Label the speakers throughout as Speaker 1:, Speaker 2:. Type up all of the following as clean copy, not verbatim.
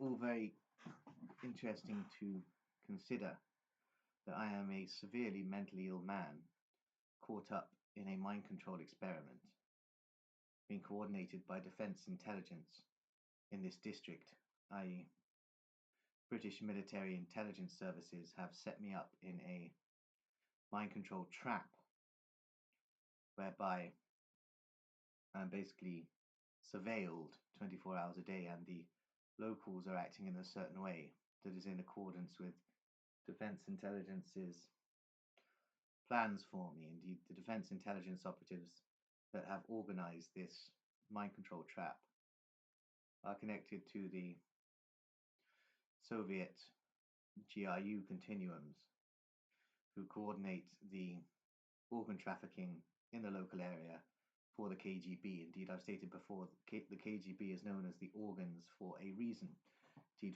Speaker 1: all very interesting to consider that I am a severely mentally ill man caught up in a mind control experiment being coordinated by Defence Intelligence in this district, i.e., British military intelligence services have set me up in a mind control trap whereby I'm basically surveilled 24 hours a day, and the locals are acting in a certain way that is in accordance with Defence Intelligence's plans for me. Indeed, the Defence Intelligence operatives that have organised this mind control trap are connected to the Soviet GRU continuums, who coordinate the organ trafficking in the local area for the KGB. Indeed, I've stated before, the KGB is known as the organs for a reason. Indeed,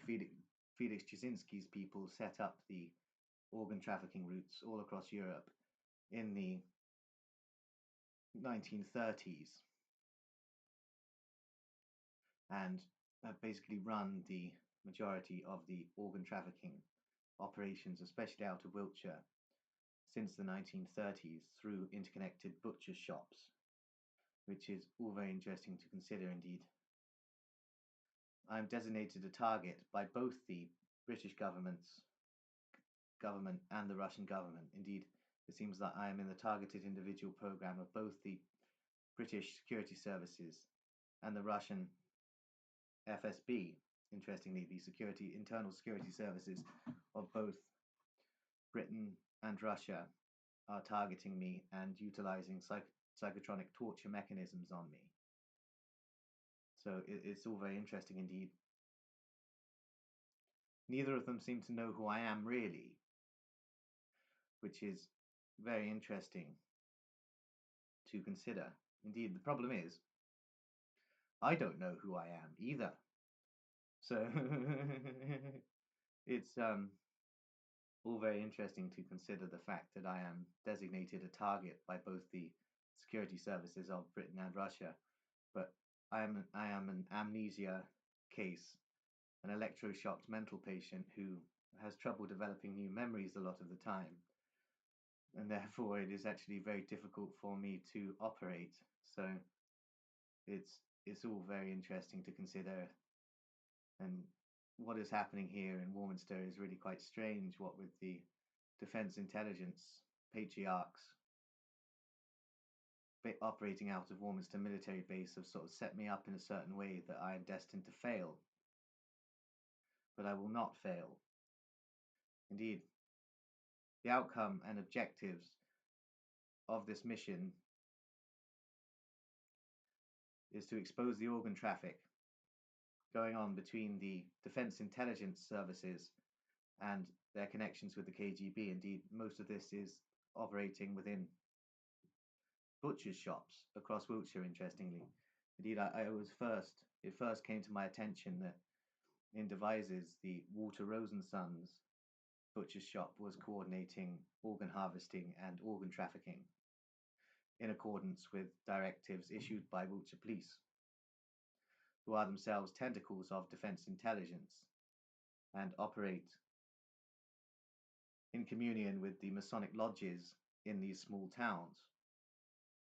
Speaker 1: Felix Jasinski's people set up the organ trafficking routes all across Europe in the 1930s and have basically run the majority of the organ trafficking operations, especially out of Wiltshire, since the 1930s through interconnected butcher shops, which is all very interesting to consider indeed. I'm designated a target by both the British government and the Russian government. Indeed, it seems that I am in the targeted individual program of both the British security services and the Russian FSB. Interestingly, the internal security services of both Britain and Russia are targeting me and utilizing psychotronic torture mechanisms on me. So it's all very interesting indeed. Neither of them seem to know who I am really, which is very interesting to consider. Indeed, the problem is, I don't know who I am either. So it's all very interesting to consider the fact that I am designated a target by both the security services of Britain and Russia, but I am an amnesia case, an electroshocked mental patient who has trouble developing new memories a lot of the time, and therefore it is actually very difficult for me to operate. So it's all very interesting to consider, and what is happening here in Warminster is really quite strange, what with the Defence Intelligence patriarchs operating out of Warminster military base have sort of set me up in a certain way that I am destined to fail. But I will not fail. Indeed, the outcome and objectives of this mission is to expose the organ traffic going on between the Defence Intelligence Services and their connections with the KGB. Indeed, most of this is operating within butchers' shops across Wiltshire, interestingly. Indeed, it first came to my attention that in Devizes, the Walter Rosenson's butcher's shop was coordinating organ harvesting and organ trafficking in accordance with directives issued by Wiltshire Police, who are themselves tentacles of Defence Intelligence and operate in communion with the Masonic lodges in these small towns.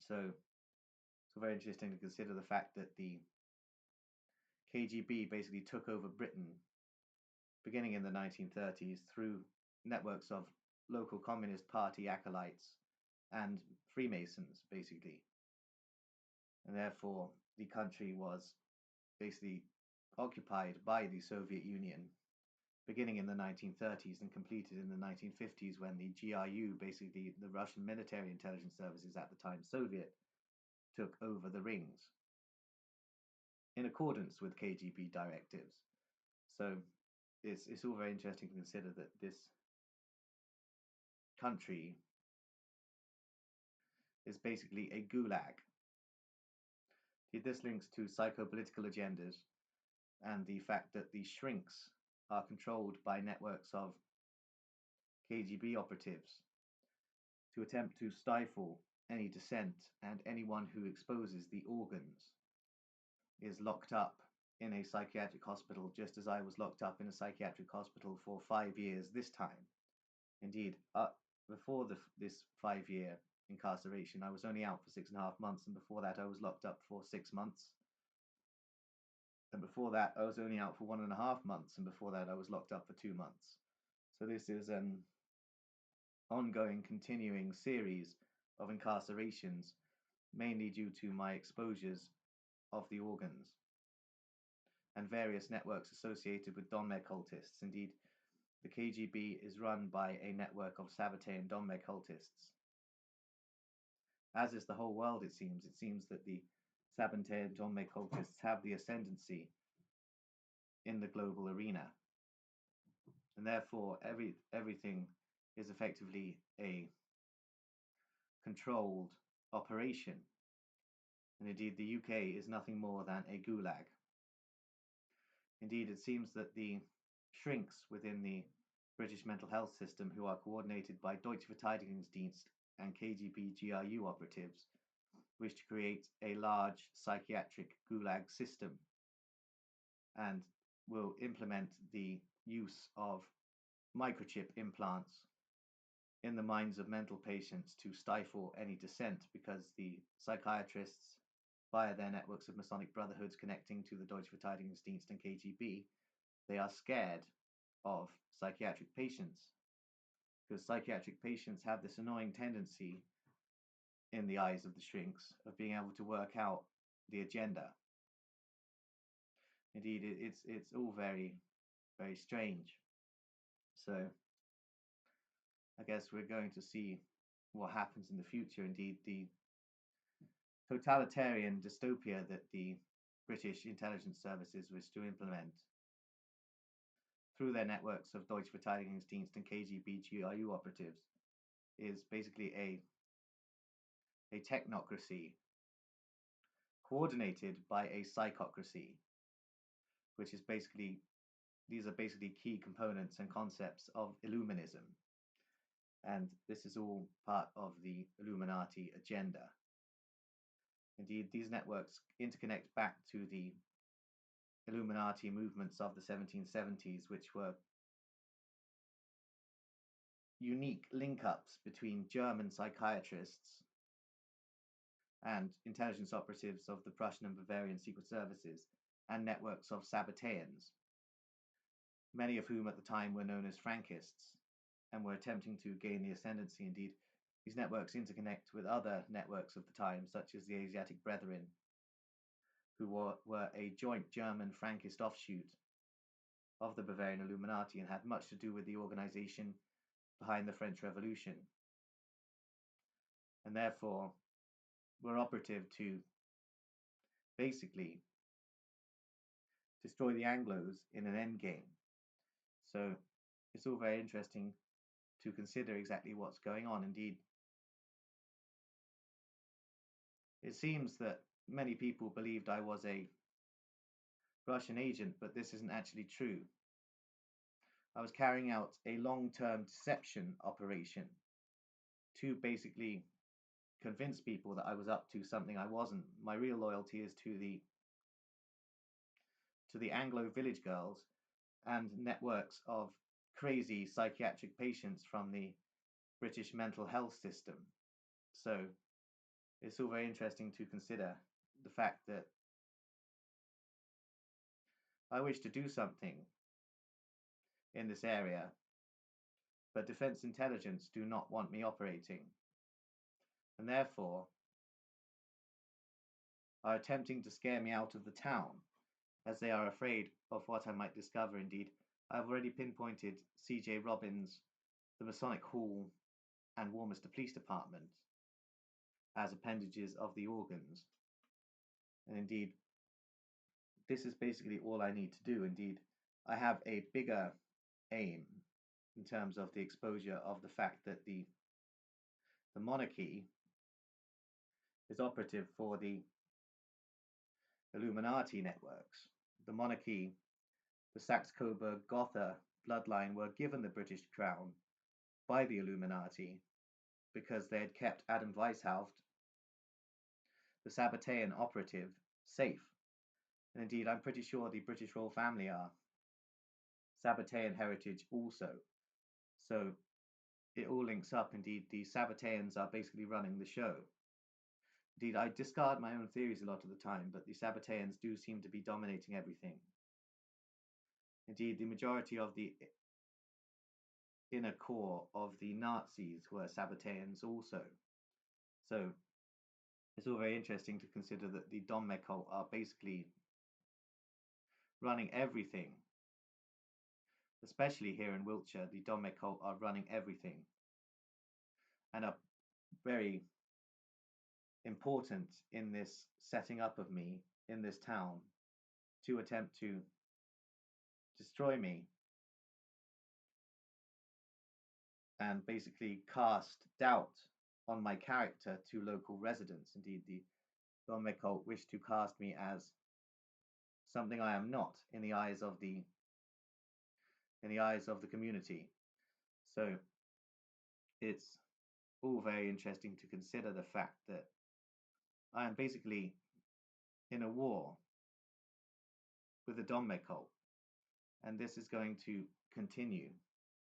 Speaker 1: So it's very interesting to consider the fact that the KGB basically took over Britain beginning in the 1930s through networks of local Communist Party acolytes and Freemasons, basically. And therefore, the country was basically occupied by the Soviet Union beginning in the 1930s and completed in the 1950s when the GRU, basically the Russian military intelligence services at the time, Soviet, took over the rings in accordance with KGB directives. So it's all very interesting to consider that this country is basically a gulag. This links to psychopolitical agendas and the fact that the shrinks are controlled by networks of KGB operatives to attempt to stifle any dissent, and anyone who exposes the organs is locked up in a psychiatric hospital, just as I was locked up in a psychiatric hospital for 5 years this time. Indeed, before this 5 year incarceration, I was only out for 6.5 months, and before that, I was locked up for 6 months. And before that, I was only out for 1.5 months, and before that, I was locked up for 2 months. So this is an ongoing, continuing series of incarcerations, mainly due to my exposures of the organs and various networks associated with Donmeg cultists. Indeed, the KGB is run by a network of Sabbatean Donmeg cultists. As is the whole world, it seems. It seems that the Sabbatean Donmeg cultists have the ascendancy in the global arena. And therefore, everything is effectively a controlled operation. And indeed, the UK is nothing more than a gulag. Indeed, it seems that the shrinks within the British mental health system, who are coordinated by Deutsche Verteidigungsdienst and KGB GRU operatives, wish to create a large psychiatric gulag system and will implement the use of microchip implants in the minds of mental patients to stifle any dissent, because the psychiatrists, via their networks of Masonic brotherhoods connecting to the Deutsche Verteidigungsdienst and KGB, they are scared of psychiatric patients, because psychiatric patients have this annoying tendency, in the eyes of the shrinks, of being able to work out the agenda. Indeed, it's all very, very strange. So I guess we're going to see what happens in the future. Indeed, the totalitarian dystopia that the British intelligence services wish to implement through their networks of Deutsche Verteidigungsdienst and KGB GRU operatives is basically a technocracy coordinated by a psychocracy, which is basically, these are basically key components and concepts of Illuminism. And this is all part of the Illuminati agenda. Indeed, these networks interconnect back to the Illuminati movements of the 1770s, which were unique link-ups between German psychiatrists and intelligence operatives of the Prussian and Bavarian secret services, and networks of Sabbateans, many of whom at the time were known as Frankists and were attempting to gain the ascendancy. Indeed, these networks interconnect with other networks of the time, such as the Asiatic Brethren, who were a joint German Frankist offshoot of the Bavarian Illuminati and had much to do with the organization behind the French Revolution, and therefore were operative to basically destroy the Anglos in an endgame. So it's all very interesting to consider exactly what's going on. Indeed, it seems that many people believed I was a Russian agent, but this isn't actually true. I was carrying out a long-term deception operation to basically convince people that I was up to something I wasn't. My real loyalty is to the Anglo village girls and networks of crazy psychiatric patients from the British mental health system. So it's all very interesting to consider the fact that I wish to do something in this area, but Defense Intelligence do not want me operating, and therefore are attempting to scare me out of the town, as they are afraid of what I might discover. Indeed, I have already pinpointed C.J. Robbins, the Masonic Hall, and Warminster Police Department as appendages of the organs. And indeed, this is basically all I need to do. Indeed, I have a bigger aim in terms of the exposure of the fact that the monarchy is operative for the Illuminati networks. The monarchy, the Saxe-Coburg-Gotha bloodline, were given the British crown by the Illuminati because they had kept Adam Weishaupt, the Sabbatean operative, safe And indeed, I'm pretty sure the British royal family are Sabbatean heritage also. So it all links up. Indeed, the Sabbateans are basically running the show. Indeed, I discard my own theories a lot of the time, but the Sabbateans do seem to be dominating everything. Indeed, the majority of the inner core of the Nazis were Sabbateans also. So it's all very interesting to consider that the Dom cult are basically running everything. Especially here in Wiltshire, the Dom cult are running everything and are very important in this setting up of me in this town to attempt to destroy me and basically cast doubt on my character to local residents. Indeed, the Don cult wish to cast me as something I am not in the eyes of the community. So it's all very interesting to consider the fact that I am basically in a war with the Don cult, and this is going to continue.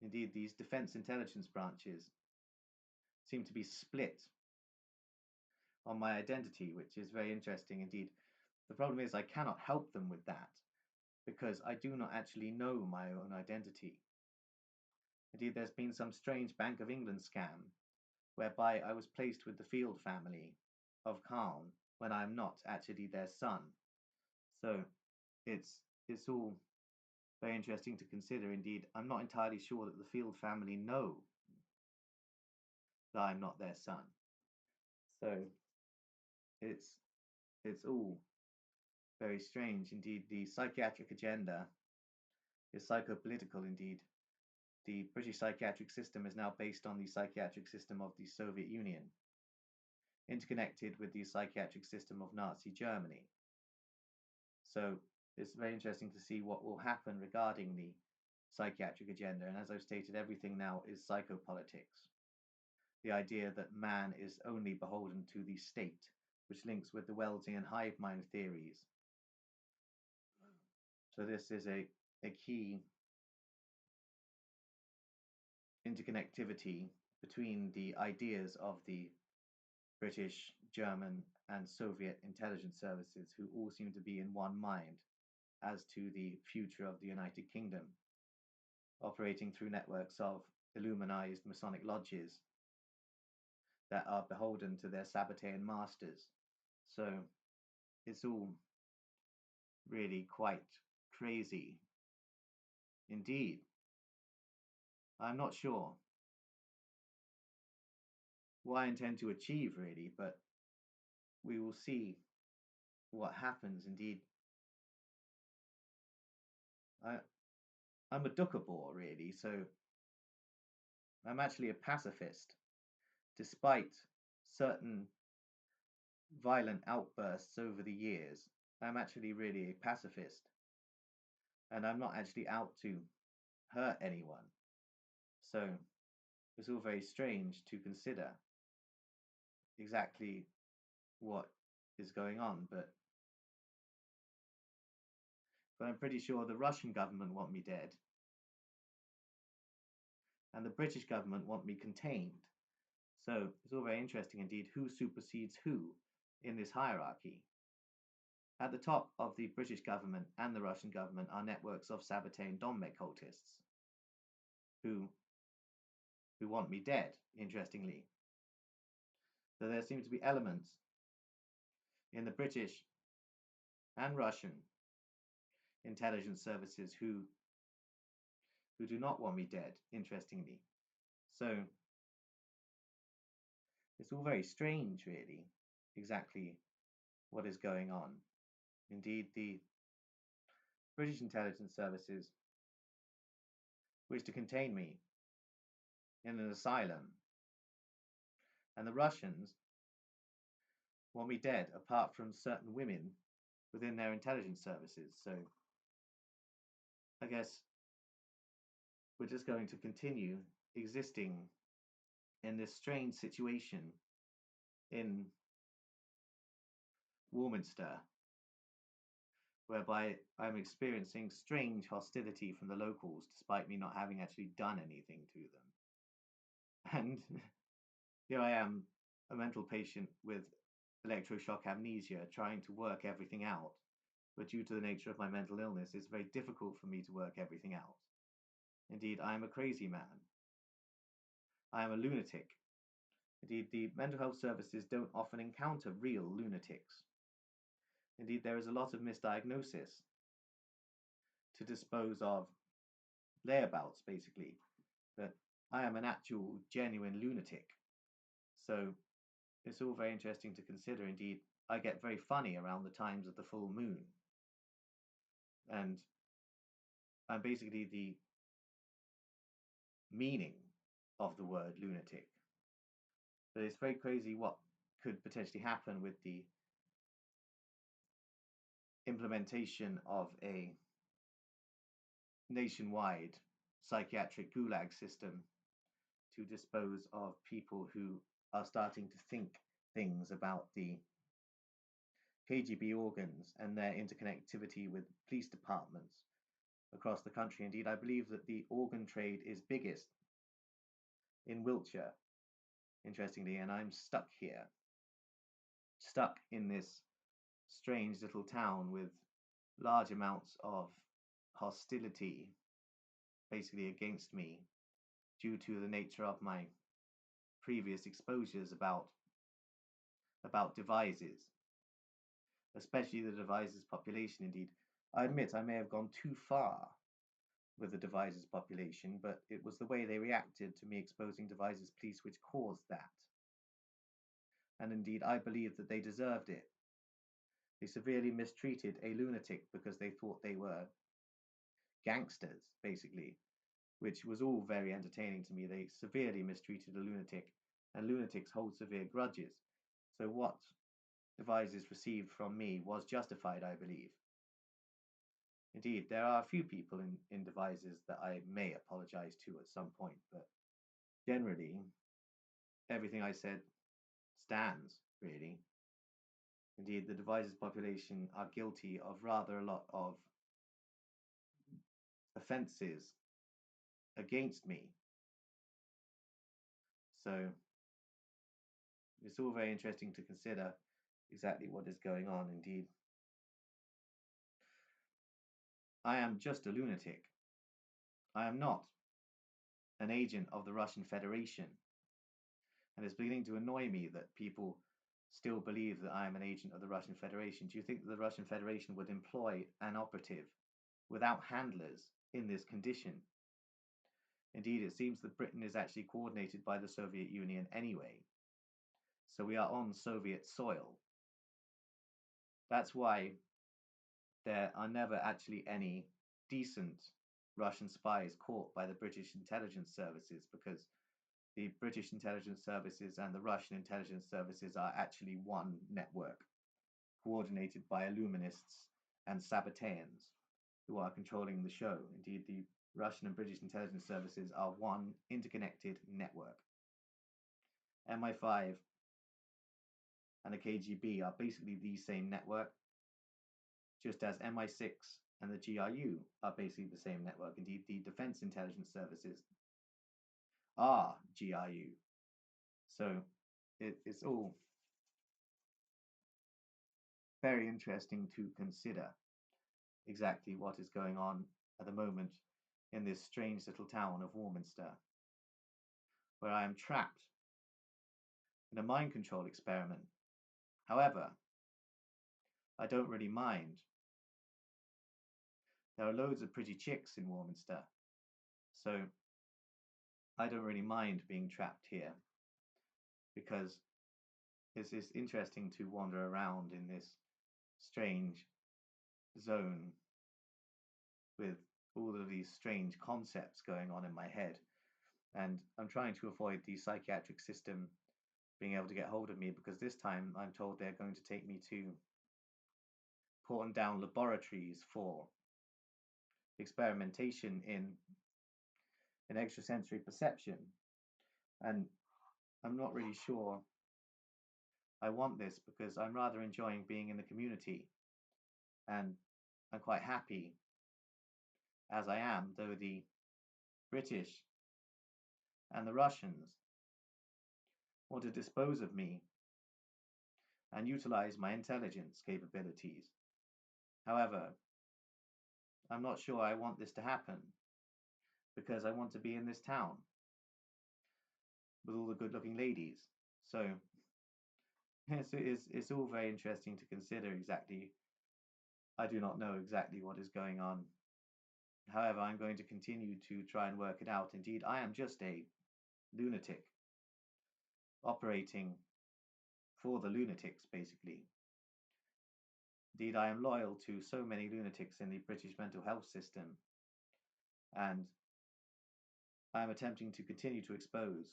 Speaker 1: Indeed, these defense intelligence branches seem to be split on my identity, which is very interesting indeed. The problem is I cannot help them with that because I do not actually know my own identity. Indeed, there's been some strange Bank of England scam whereby I was placed with the Field family of Calne when I am not actually their son. So it's all very interesting to consider. Indeed, I'm not entirely sure that the Field family know that I'm not their son. So it's all very strange. Indeed, the psychiatric agenda is psychopolitical indeed. The British psychiatric system is now based on the psychiatric system of the Soviet Union, interconnected with the psychiatric system of Nazi Germany. So it's very interesting to see what will happen regarding the psychiatric agenda. And as I've stated, everything now is psychopolitics. The idea that man is only beholden to the state, which links with the Wellesian hive mind theories. So this is a key interconnectivity between the ideas of the British, German, and Soviet intelligence services, who all seem to be in one mind as to the future of the United Kingdom, operating through networks of Illuminized Masonic lodges that are beholden to their Sabbatean masters. So it's all really quite crazy indeed. I'm not sure what I intend to achieve really, but we will see what happens. Indeed, I'm a Dukkabor really, so I'm actually a pacifist, despite certain violent outbursts over the years. I'm actually really a pacifist, and I'm not actually out to hurt anyone. So it's all very strange to consider exactly what is going on, but I'm pretty sure the Russian government want me dead, and the British government want me contained. So it's all very interesting indeed who supersedes who in this hierarchy. At the top of the British government and the Russian government are networks of Sabbatean Dommek cultists who want me dead, interestingly. So there seem to be elements in the British and Russian intelligence services who do not want me dead, interestingly. So it's all very strange, really, exactly what is going on. Indeed, the British intelligence services wish to contain me in an asylum, and the Russians want me dead apart from certain women within their intelligence services. So I guess we're just going to continue existing in this strange situation in Warminster whereby I'm experiencing strange hostility from the locals despite me not having actually done anything to them. And here I am, a mental patient with electroshock amnesia, trying to work everything out. But due to the nature of my mental illness, it's very difficult for me to work everything out. Indeed, I am a crazy man. I am a lunatic. Indeed, the mental health services don't often encounter real lunatics. Indeed, there is a lot of misdiagnosis to dispose of layabouts, basically, that I am an actual, genuine lunatic. So it's all very interesting to consider. Indeed, I get very funny around the times of the full moon. And I'm basically the meaning of the word lunatic. But it's very crazy what could potentially happen with the implementation of a nationwide psychiatric Gulag system to dispose of people who are starting to think things about the KGB organs and their interconnectivity with police departments across the country. Indeed, I believe that the organ trade is biggest in Wiltshire, interestingly, and I'm stuck here, stuck in this strange little town with large amounts of hostility basically against me due to the nature of my previous exposures about devices, especially the devices population. Indeed, I admit I may have gone too far with the devices population, but it was the way they reacted to me exposing devices police which caused that. And indeed, I believe that they deserved it. They severely mistreated a lunatic because they thought they were gangsters, basically, which was all very entertaining to me. They severely mistreated a lunatic, and lunatics hold severe grudges. So what devices received from me was justified, I believe. Indeed, there are a few people in devices that I may apologize to at some point, but generally, everything I said stands, really. Indeed, the devices population are guilty of rather a lot of offences against me. So it's all very interesting to consider exactly what is going on. Indeed, I am just a lunatic. I am not an agent of the Russian Federation. And it's beginning to annoy me that people still believe that I am an agent of the Russian Federation. Do you think that the Russian Federation would employ an operative without handlers in this condition? Indeed, it seems that Britain is actually coordinated by the Soviet Union anyway. So we are on Soviet soil. That's why there are never actually any decent Russian spies caught by the British intelligence services, because the British intelligence services and the Russian intelligence services are actually one network, coordinated by Illuminists and Sabbateans, who are controlling the show. Indeed, the Russian and British intelligence services are one interconnected network. MI5 and the KGB are basically the same network, just as MI6 and the GRU are basically the same network. Indeed, the Defense Intelligence Services are GRU. So it's all very interesting to consider exactly what is going on at the moment in this strange little town of Warminster, where I am trapped in a mind control experiment. However, I don't really mind. There are loads of pretty chicks in Warminster, so I don't really mind being trapped here, because it's interesting to wander around in this strange zone with all of these strange concepts going on in my head. And I'm trying to avoid the psychiatric system being able to get hold of me, because this time I'm told they're going to take me to Porton Down laboratories for experimentation in extrasensory perception. And I'm not really sure I want this, because I'm rather enjoying being in the community and I'm quite happy as I am, though the British and the Russians want to dispose of me and utilize my intelligence capabilities. However, I'm not sure I want this to happen because I want to be in this town with all the good looking ladies. So it's all very interesting to consider exactly. I do not know exactly what is going on. However, I'm going to continue to try and work it out. Indeed, I am just a lunatic operating for the lunatics, basically. Indeed, I am loyal to so many lunatics in the British mental health system, and I am attempting to continue to expose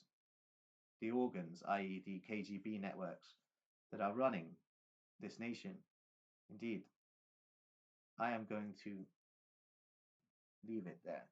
Speaker 1: the organs, i.e., the KGB networks that are running this nation. Indeed, I am going to leave it there.